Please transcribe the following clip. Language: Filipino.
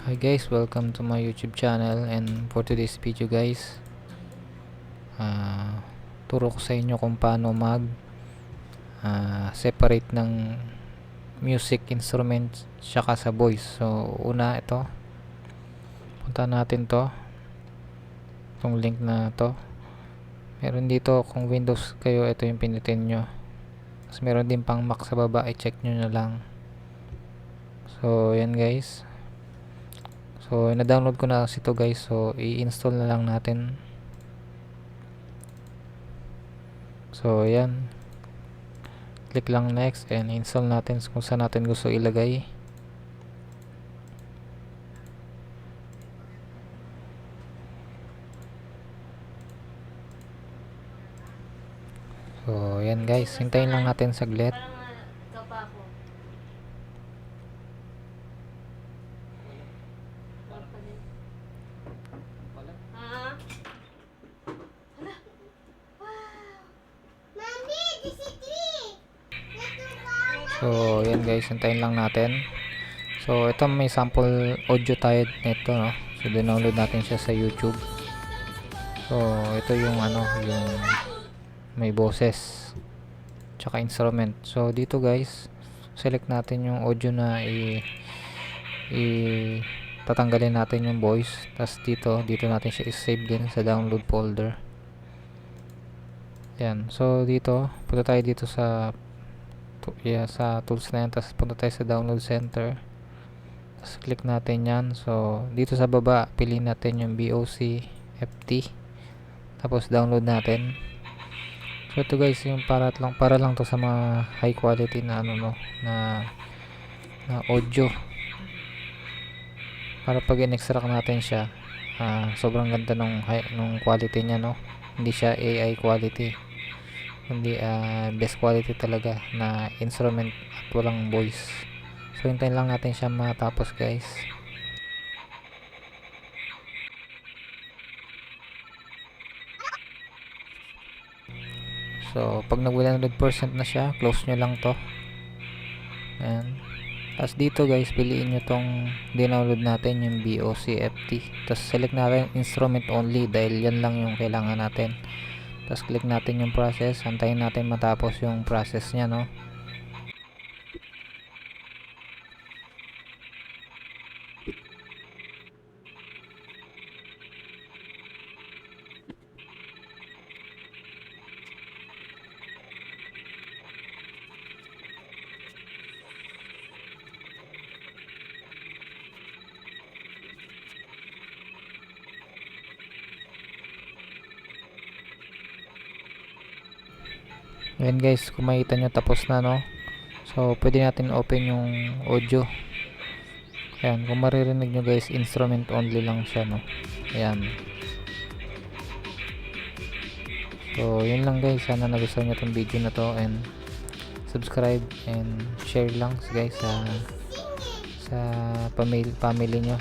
Hi guys, welcome to my YouTube channel, and for today's video guys, turo ko sa inyo kung paano mag separate ng music instruments saka sa voice. So una, ito, punta natin itong link na to. Meron dito, kung Windows kayo, ito yung pinutin nyo. Tapos meron din pang Mac sa baba, i-check nyo na lang. So yan guys, so na-download ko na kasi ito guys, so i-install na lang natin. So yan, click lang next and install natin kung saan natin gusto ilagay. So yan guys, hintayin lang natin saglit. So yan guys, hintayin lang natin. So ito, may sample audio tayo nito, no? So download natin siya sa YouTube. So ito yung yung may boses tsaka instrument. So dito guys, select natin yung audio na tatanggalin natin yung voice. Tapos dito natin siya i-save din sa download folder. Yan. So dito, punta tayo dito sa tools na yan. Tapos punta tayo sa download center. Tapos click natin yan. So dito sa baba, piliin natin yung BOC FT. Tapos download natin. So ito guys, yung para lang to sa mga high quality na na audio. Para pag in-extract natin siya, sobrang ganda nung quality niya, no? Hindi siya AI quality. Hindi best quality talaga na instrument at walang voice. So hintayin lang natin siya matapos guys. So pag nag 100% na siya, close nyo lang to. Ayan. Tapos dito guys, piliin nyo tong download natin, yung BOCFT. Tapos select natin instrument only dahil yan lang yung kailangan natin. Tapos click natin yung process, antayin natin matapos yung process nya, no? Ayan guys, kung makita nyo tapos na, no? So pwede natin open yung audio. Ayan, kung maririnig nyo guys, instrument only lang siya, no? Ayan. So yun lang guys, sana nagustuhan nyo itong video na to, and subscribe and share lang guys sa family nyo.